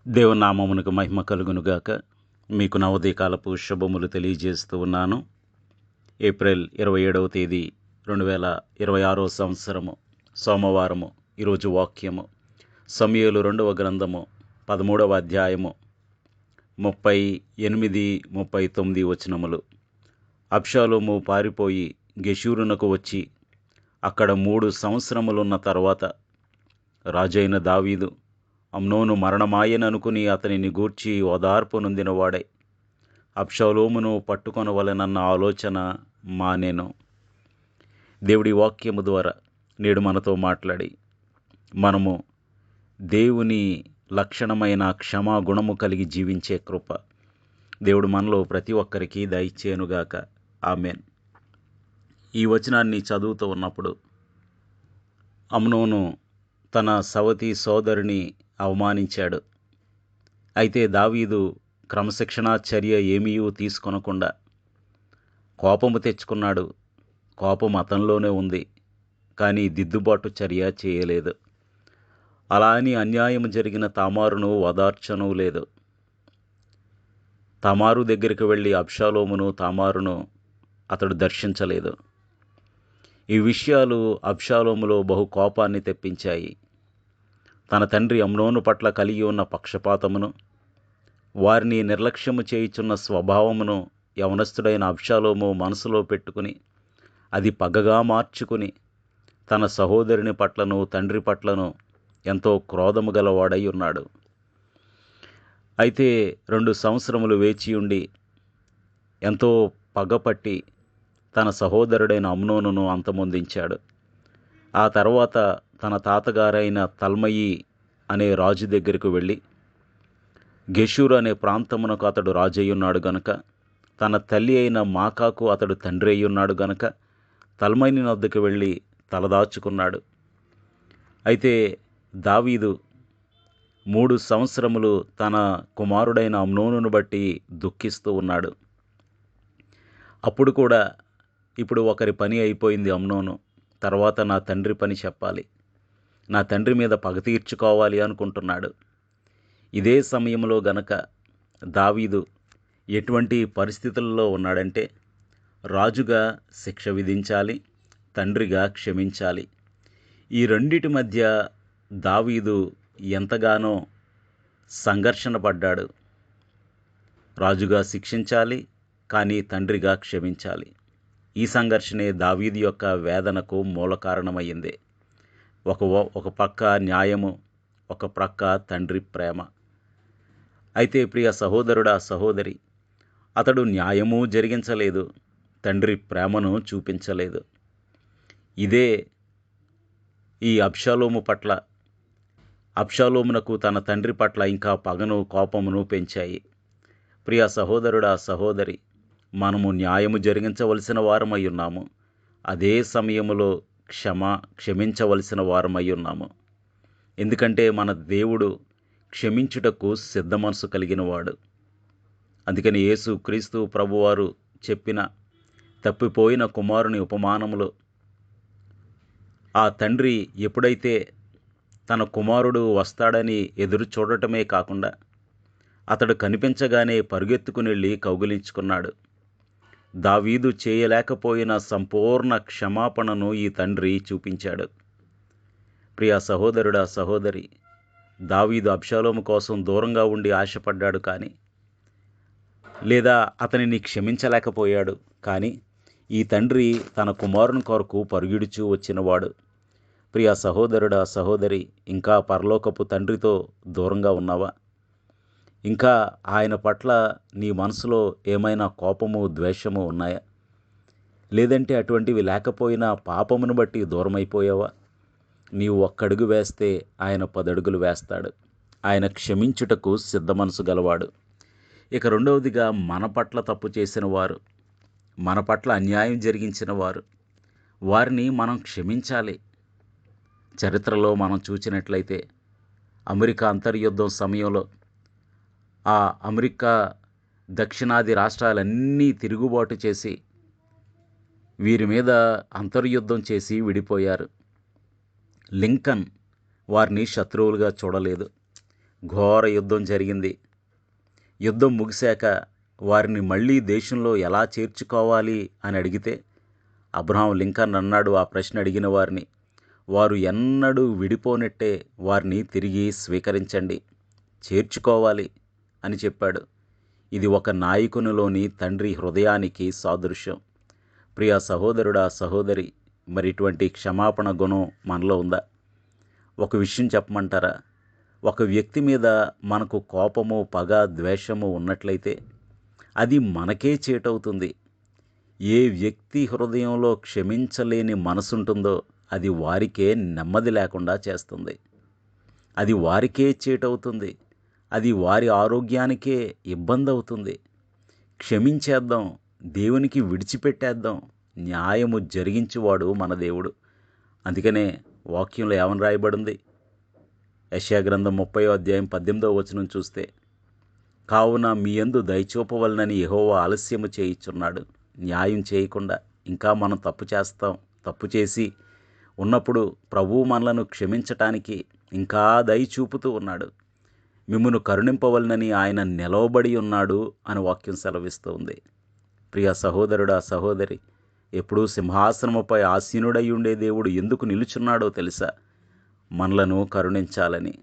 దేవుని నామమునకు మహిమ కలుగునుగాక. మీకు నా ఉదయకాలపు శుభములు తెలియజేస్తూ ఉన్నాను. ఏప్రిల్ 27వ తేదీ 2026 సంవత్సరము సోమవారము. ఈరోజు వాక్యము సమూయేలు 2వ గ్రంథము 13వ అధ్యాయము 38, 39 వచనములు. అబ్షాలోము పారిపోయి గెషూరునకు వచ్చి అక్కడ 3 సంవత్సరములున్న తర్వాత రాజైన దావీదు అమ్నోను మరణమాయననుకుని అతనిని గూర్చి ఓదార్పు నొందినవాడై అబ్షాలోమును పట్టుకొనవలెనన్న ఆలోచన మానెను. దేవుడి వాక్యము ద్వారా నేడు మనతో మాట్లాడి మనము దేవుని లక్షణమైన క్షమాగుణము కలిగి జీవించే కృప దేవుడు మనలో ప్రతి ఒక్కరికి దయచేయునుగాక. ఆమెన్. ఈ వచనాన్ని చదువుతూ ఉన్నప్పుడు అమ్నోను తన సవతి సోదరుని అవమానించాడు. అయితే దావీదు క్రమశిక్షణా చర్య ఏమీ తీసుకొనకుండా కోపము తెచ్చుకున్నాడు. కోపం అతనిలోనే ఉంది, కానీ దిద్దుబాటు చర్య చేయలేదు. అలా అని అన్యాయం జరిగిన తామారును ఓదార్చను లేదు. తామారు దగ్గరికి వెళ్ళి అబ్షాలోమును తామారును అతడు దర్శించలేదు. ఈ విషయాలు అబ్షాలోములో బహు కోపాన్ని తెప్పించాయి. తన తండ్రి అమ్నోను పట్ల కలిగి ఉన్న పక్షపాతమును, వారిని నిర్లక్ష్యము చేయుచున్న స్వభావమును యవనస్తుడైన అబ్షాలోము మనసులో పెట్టుకుని అది పగగా మార్చుకుని తన సహోదరుని పట్లను తండ్రి పట్లను ఎంతో క్రోధము గలవాడై ఉన్నాడు. అయితే 2 సంవత్సరములు వేచియుండి ఎంతో పగపట్టి తన సహోదరుడైన అమ్నోనును అంతమొందించాడు. ఆ తర్వాత తన తాతగారైన తల్మయి అనే రాజు దగ్గరకు వెళ్ళి గెషూరు అనే ప్రాంతమునకు అతడు రాజయ్యున్నాడు గనుక, తన తల్లి అయిన మాకాకు అతడు తండ్రి అయ్యున్నాడు గనుక తల్మయి వద్దకు వెళ్ళి తలదాచుకున్నాడు. అయితే దావీదు 3 సంవత్సరములు తన కుమారుడైన అమ్నోనును బట్టి దుఃఖిస్తూ ఉన్నాడు. అప్పుడు కూడా ఇప్పుడు ఒకరి పని అయిపోయింది అమ్నోను, తర్వాత నా తండ్రి పని చెప్పాలి, నా తండ్రి మీద పగ తీర్చుకోవాలి అనుకుంటున్నాడు. ఇదే సమయంలో గనక దావీదు ఎటువంటి పరిస్థితుల్లో ఉన్నాడంటే రాజుగా శిక్ష విధించాలి, తండ్రిగా క్షమించాలి. ఈ రెండిటి మధ్య దావీదు ఎంతగానో సంఘర్షణ పడ్డాడు. రాజుగా శిక్షించాలి, కానీ తండ్రిగా క్షమించాలి. ఈ సంఘర్షణే దావీదు యొక్క వేదనకు మూల కారణమయ్యింది. ఒక పక్క న్యాయము, ఒక ప్రక్క తండ్రి ప్రేమ. అయితే ప్రియ సహోదరుడా సహోదరి, అతడు న్యాయము జరిగించలేదు, తండ్రి ప్రేమను చూపించలేదు. ఇదే ఈ అబ్షాలోము పట్ల, అబ్షాలోమునకు తన తండ్రి పట్ల ఇంకా పగను కోపమును పెంచాయి. ప్రియ సహోదరుడా సహోదరి, మనము న్యాయము జరిగించవలసిన వారమై ఉన్నాము. అదే సమయములో క్షమించవలసిన వారమై ఉన్నాము. ఎందుకంటే మన దేవుడు క్షమించుటకు సిద్ధ మనసు కలిగినవాడు. అందుకని యేసు క్రీస్తు ప్రభువారు చెప్పిన తప్పిపోయిన కుమారుని ఉపమానములో ఆ తండ్రి ఎప్పుడైతే తన కుమారుడు వస్తాడని ఎదురు చూడటమే కాకుండా అతడు కనిపించగానే పరుగెత్తుకుని వెళ్ళి కౌగిలించుకున్నాడు. దావీదు చేయలేకపోయిన సంపూర్ణ క్షమాపణను ఈ తండ్రి చూపించాడు. ప్రియ సహోదరుడా సహోదరి, దావీదు అబ్షాలోము కోసం దూరంగా ఉండి ఆశపడ్డాడు కానీ, లేదా అతనిని క్షమించలేకపోయాడు కానీ, ఈ తండ్రి తన కుమారుని కొరకు పరుగిడుచూ వచ్చినవాడు. ప్రియ సహోదరుడా సహోదరి, ఇంకా పరలోకపు తండ్రితో దూరంగా ఉన్నావా? ఇంకా ఆయన పట్ల నీ మనసులో ఏమైనా కోపము, ద్వేషము ఉన్నాయా? లేదంటే అటువంటివి లేకపోయినా పాపమును బట్టి దూరమైపోయావా? నీవు ఒక్కడుగు వేస్తే ఆయన 10 అడుగులు వేస్తాడు. ఆయన క్షమించుటకు సిద్ధ మనసు గలవాడు. ఇక రెండవదిగా, మన పట్ల తప్పు చేసిన వారు, మన పట్ల అన్యాయం జరిగించిన వారు, వారిని మనం క్షమించాలి. చరిత్రలో మనం చూసినట్లయితే అమెరికా అంతర్యుద్ధం సమయంలో ఆ అమెరికా దక్షిణాది రాష్ట్రాలన్నీ తిరుగుబాటు చేసి వీరి మీద అంతర్యుద్ధం చేసి విడిపోయారు. లింకన్ వారిని శత్రువులుగా చూడలేదు. ఘోర యుద్ధం జరిగింది. యుద్ధం ముగిశాక వారిని మళ్ళీ దేశంలో ఎలా చేర్చుకోవాలి అని అడిగితే అబ్రహాం లింకన్ అన్నాడు, ఆ ప్రశ్న అడిగిన వారిని, వారు ఎన్నడూ విడిపోనట్టే వారిని తిరిగి స్వీకరించండి, చేర్చుకోవాలి అని చెప్పాడు. ఇది ఒక నాయకునిలోని తండ్రి హృదయానికి సాదృశ్యం. ప్రియ సహోదరుడా, సహోదరి, మరి ఇటువంటి క్షమాపణ గుణం మనలో ఉందా? ఒక విషయం చెప్పమంటారా? ఒక వ్యక్తి మీద మనకు కోపము, పగ, ద్వేషము ఉన్నట్లయితే అది మనకే చేటవుతుంది. ఏ వ్యక్తి హృదయంలో క్షమించలేని మనసుంటుందో అది వారికే నెమ్మది లేకుండా చేస్తుంది. అది వారికే చేటవుతుంది. అది వారి ఆరోగ్యానికే ఇబ్బంది అవుతుంది. క్షమించేద్దాం, దేవునికి విడిచిపెట్టేద్దాం. న్యాయము జరిగించువాడు మన దేవుడు. అందుకనే వాక్యంలో ఏమని రాయబడింది? యెషయా గ్రంథం 30:18 చూస్తే, కావున మీ యందు దయచూపవలనని యెహోవా ఆలస్యము చేయుచున్నాడు. న్యాయం చేయకుండా ఇంకా మనం తప్పు చేసి ఉన్నప్పుడు ప్రభువు మనలను క్షమించటానికి ఇంకా దయ చూపుతూ ఉన్నాడు. మిమ్మును కరుణింపవలనని ఆయన నిలవబడి ఉన్నాడు అని వాక్యం సెలవిస్తూ ఉంది. ప్రియ సహోదరుడా, సహోదరి, ఎప్పుడూ సింహాసనముపై ఆసీనుడై ఉండే దేవుడు ఎందుకు నిలుచున్నాడో తెలుసా? మనలను కరుణించాలని.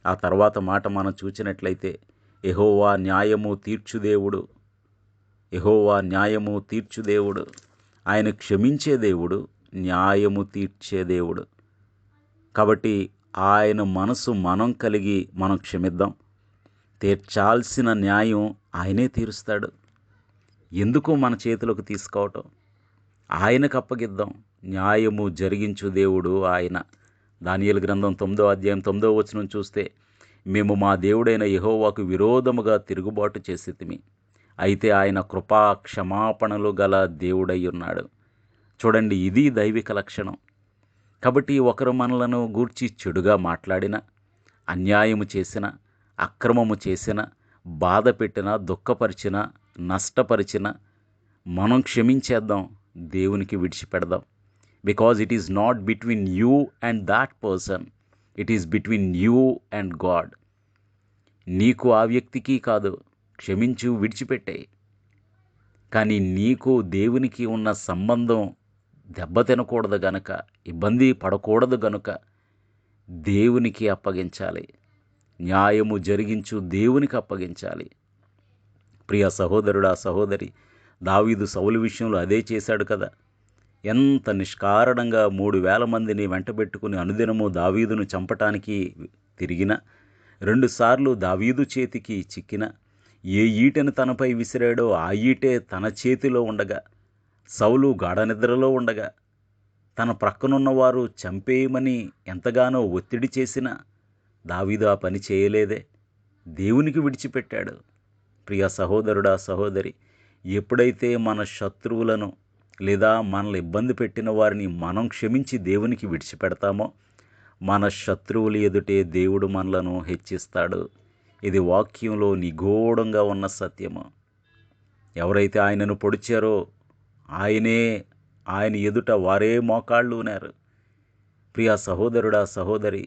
ఆ తర్వాత మాట మనం చూచినట్లయితే, యెహోవా న్యాయము తీర్చు దేవుడు, యెహోవా న్యాయము తీర్చు దేవుడు. ఆయన క్షమించే దేవుడు, న్యాయము తీర్చే దేవుడు. కాబట్టి ఆయన మనసు మనం కలిగి మనం క్షమిద్దాం. తీర్చాల్సిన న్యాయం ఆయనే తీరుస్తాడు. ఎందుకు మన చేతిలోకి తీసుకోవటం? ఆయనకు అప్పగిద్దాం. న్యాయము జరిగించు దేవుడు ఆయన. దానియేలు గ్రంథం 9:9 చూస్తే, మేము మా దేవుడైన యెహోవాకు విరోధముగా తిరుగుబాటు చేసితిమి, అయితే ఆయన కృపా క్షమాపణలు గల దేవుడై ఉన్నాడు. చూడండి, ఇది దైవిక లక్షణం. కాబట్టి ఒకరు మనలను గూర్చి చెడుగా మాట్లాడిన, అన్యాయము చేసిన, అక్రమము చేసిన, బాధ పెట్టిన, దుఃఖపరిచిన, నష్టపరిచిన, మనం క్షమించేద్దాం, దేవునికి విడిచిపెడదాం. Because it is not between you and that person, it is between you and God. నీకు ఆ వ్యక్తికి కాదు, క్షమించు, విడిచిపెట్టే. కానీ నీకు దేవునికి ఉన్న సంబంధం దెబ్బతినకూడదు గనుక, ఇబ్బంది పడకూడదు గనుక దేవునికి అప్పగించాలి. న్యాయము జరిగించు దేవునికి అప్పగించాలి. ప్రియ సహోదరుడా, సహోదరి, దావీదు సౌలు విషయంలో అదే చేశాడు కదా. ఎంత నిష్కారణంగా 3,000 మందిని వెంటబెట్టుకుని అనుదినము దావీదును చంపటానికి తిరిగిన, 2 సార్లు దావీదు చేతికి చిక్కిన, ఏ ఈటెను తనపై విసిరాడో ఆ ఈటే తన చేతిలో ఉండగా, సౌలు గాఢనిద్రలో ఉండగా, తన ప్రక్కనున్నవారు చంపేయమని ఎంతగానో ఒత్తిడి చేసినా దావీదు ఆ పని చేయలేదే, దేవునికి విడిచిపెట్టాడు. ప్రియ సహోదరుడా, సహోదరి, ఎప్పుడైతే మన శత్రువులను లేదా మనల్ని ఇబ్బంది పెట్టిన వారిని మనం క్షమించి దేవునికి విడిచిపెడతామో, మన శత్రువుల ఎదుటే దేవుడు మనలను హెచ్చిస్తాడు. ఇది వాక్యంలో నిగూఢంగా ఉన్న సత్యము. ఎవరైతే ఆయనను పొడిచారో ఆయన ఎదుట వారే మోకాళ్ళు ఉన్నారు. ప్రియ సహోదరుడా, సహోదరి,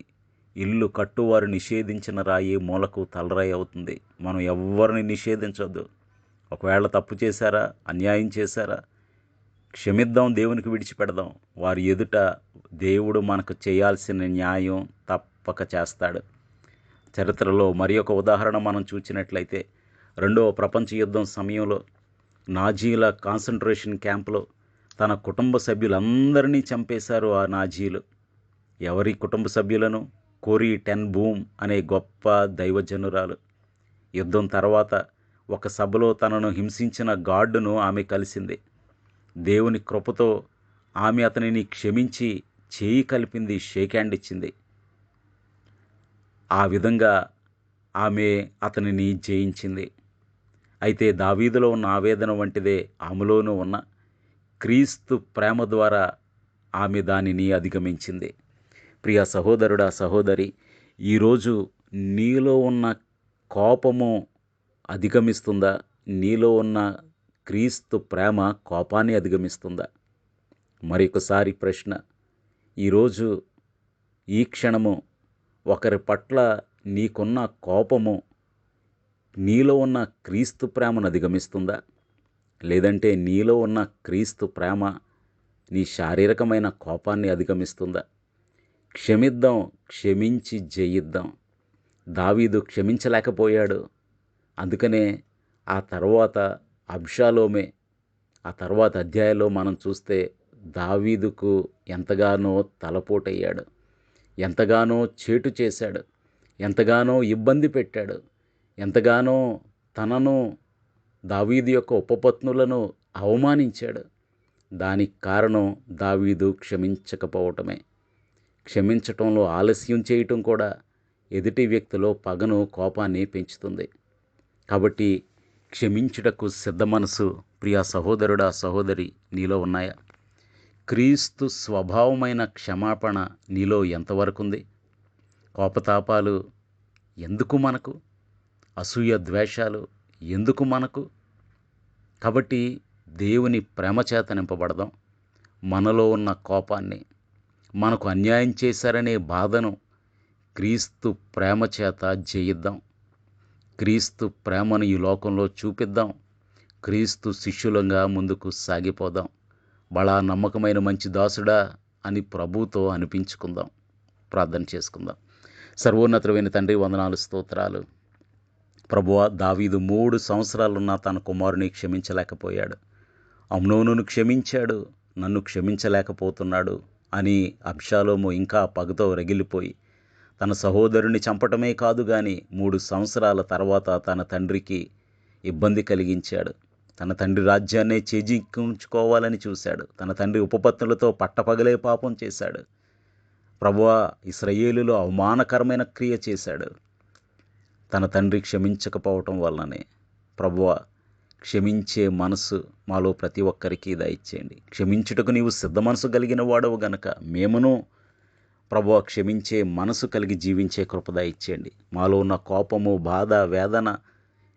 ఇల్లు కట్టువారు నిషేధించిన రాయి మూలకు తలరాయి అవుతుంది. మనం ఎవ్వరిని నిషేధించొద్దు. ఒకవేళ తప్పు చేశారా, అన్యాయం చేశారా, క్షమిద్దాం, దేవునికి విడిచిపెడదాం. వారి ఎదుట దేవుడు మనకు చేయాల్సిన న్యాయం తప్పక చేస్తాడు. చరిత్రలో మరి ఒక ఉదాహరణ మనం చూసినట్లయితే, 2వ ప్రపంచ యుద్ధం సమయంలో నాజీల కాన్సంట్రేషన్ క్యాంపులో తన కుటుంబ సభ్యులందరినీ చంపేశారు ఆ నాజీలు. ఎవరి కుటుంబ సభ్యులను? కోరీ టెన్ బూమ్ అనే గొప్ప దైవజనురాలు. యుద్ధం తర్వాత ఒక సభలో తనను హింసించిన గార్డును ఆమె కలిసింది. దేవుని కృపతో ఆమె అతనిని క్షమించి చేయి కలిపింది, షేక్ హ్యాండ్ ఇచ్చింది. ఆ విధంగా ఆమె అతనిని జయించింది. అయితే దావీదులో ఉన్న ఆవేదన వంటిదే ఆమెలోనూ ఉన్న క్రీస్తు ప్రేమ ద్వారా ఆమె దానిని అధిగమించింది. ప్రియ సహోదరుడా, సహోదరి, ఈరోజు నీలో ఉన్న కోపము అధిగమిస్తుందా? నీలో ఉన్న క్రీస్తు ప్రేమ కోపాన్ని అధిగమిస్తుందా? మరొకసారి ప్రశ్న, ఈరోజు ఈ క్షణము ఒకరి పట్ల నీకున్న కోపము నీలో ఉన్న క్రీస్తు ప్రేమను అధిగమిస్తుందా? లేదంటే నీలో ఉన్న క్రీస్తు ప్రేమ నీ శారీరకమైన కోపాన్ని అధిగమిస్తుందా? క్షమిద్దాం, క్షమించి జయిద్దాం. దావీదు క్షమించలేకపోయాడు. అందుకనే ఆ తర్వాత అబ్షాలోమే ఆ తర్వాత అధ్యాయాల్లో మనం చూస్తే దావీదుకు ఎంతగానో తలపోటయ్యాడు, ఎంతగానో చేటు చేశాడు, ఎంతగానో ఇబ్బంది పెట్టాడు, ఎంతగానో తనను దావీదు యొక్క ఉపపత్నులను అవమానించాడు. దానికి కారణం దావీదు క్షమించకపోవటమే. క్షమించటంలో ఆలస్యం చేయటం కూడా ఎదుటి వ్యక్తిలో పగను, కోపాన్ని పెంచుతుంది. కాబట్టి క్షమించుటకు సిద్ధ మనసు ప్రియా సహోదరుడా, సహోదరి నీలో ఉన్నాయా? క్రీస్తు స్వభావమైన క్షమాపణ నీలో ఎంతవరకు ఉంది? కోపతాపాలు ఎందుకు మనకు? అసూయ ద్వేషాలు ఎందుకు మనకు? కాబట్టి దేవుని ప్రేమ చేత నింపబడదాం. మనలో ఉన్న కోపాన్ని, మనకు అన్యాయం చేశారనే బాధను క్రీస్తు ప్రేమ చేత జయిద్దాం. క్రీస్తు ప్రేమను ఈ లోకంలో చూపిద్దాం. క్రీస్తు శిష్యులంగా ముందుకు సాగిపోదాం. బడా నమ్మకమైన మంచి దాసుడా అని ప్రభుతో అనిపించుకుందాం. ప్రార్థన చేసుకుందాం. సర్వోన్నతుడైన తండ్రి, వందనాలు, స్తోత్రాలు. ప్రభువా, దావీదు 3 సంవత్సరాలున్న తన కుమారుని క్షమించలేకపోయాడు. అమ్నోనును క్షమించాడు, నన్ను క్షమించలేకపోతున్నాడు అని అబ్షాలోము ఇంకా పగతో రగిలిపోయి తన సహోదరుని చంపటమే కాదు కానీ 3 సంవత్సరాల తర్వాత తన తండ్రికి ఇబ్బంది కలిగించాడు. తన తండ్రి రాజ్యాన్నే చేజిక్కించుకోవాలని చూశాడు. తన తండ్రి ఉపపత్నులతో పట్టపగలే పాపం చేశాడు. ప్రభువా, ఇశ్రాయేలులో అవమానకరమైన క్రియ చేశాడు. తన తండ్రి క్షమించకపోవటం వల్లనే. ప్రభువా, క్షమించే మనసు మాలో ప్రతి ఒక్కరికి దయచేయండి. క్షమించుటకు నీవు సిద్ధ మనసు కలిగిన వాడవు గనక మేమును ప్రభువా క్షమించే మనసు కలిగి జీవించే కృప దయచేయండి. మాలో ఉన్న కోపము, బాధ, వేదన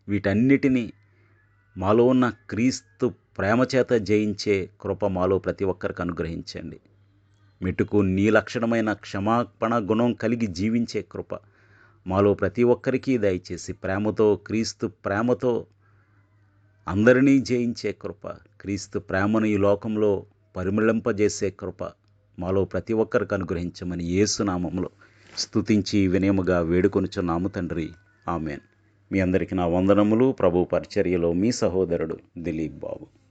వీటన్నిటినీ మాలో ఉన్న క్రీస్తు ప్రేమ చేత జయించే కృప మాలో ప్రతి ఒక్కరికి అనుగ్రహించండి. మెట్టుకు నీ లక్షణమైన క్షమాపణ గుణం కలిగి జీవించే కృప మాలో ప్రతి ఒక్కరికి దయచేసి ప్రేమతో, క్రీస్తు ప్రేమతో అందరినీ జయించే కృప, క్రీస్తు ప్రేమను ఈ లోకంలో పరిమళింపజేసే కృప మాలో ప్రతి ఒక్కరికి అనుగ్రహించమని యేసు నామములో స్తుతించి వినయముగా వేడుకొనుచున్నాము తండ్రి. ఆమెన్. మీ అందరికీ నా వందనములు. ప్రభు పరిచర్యలో మీ సహోదరుడు దిలీప్ బాబు.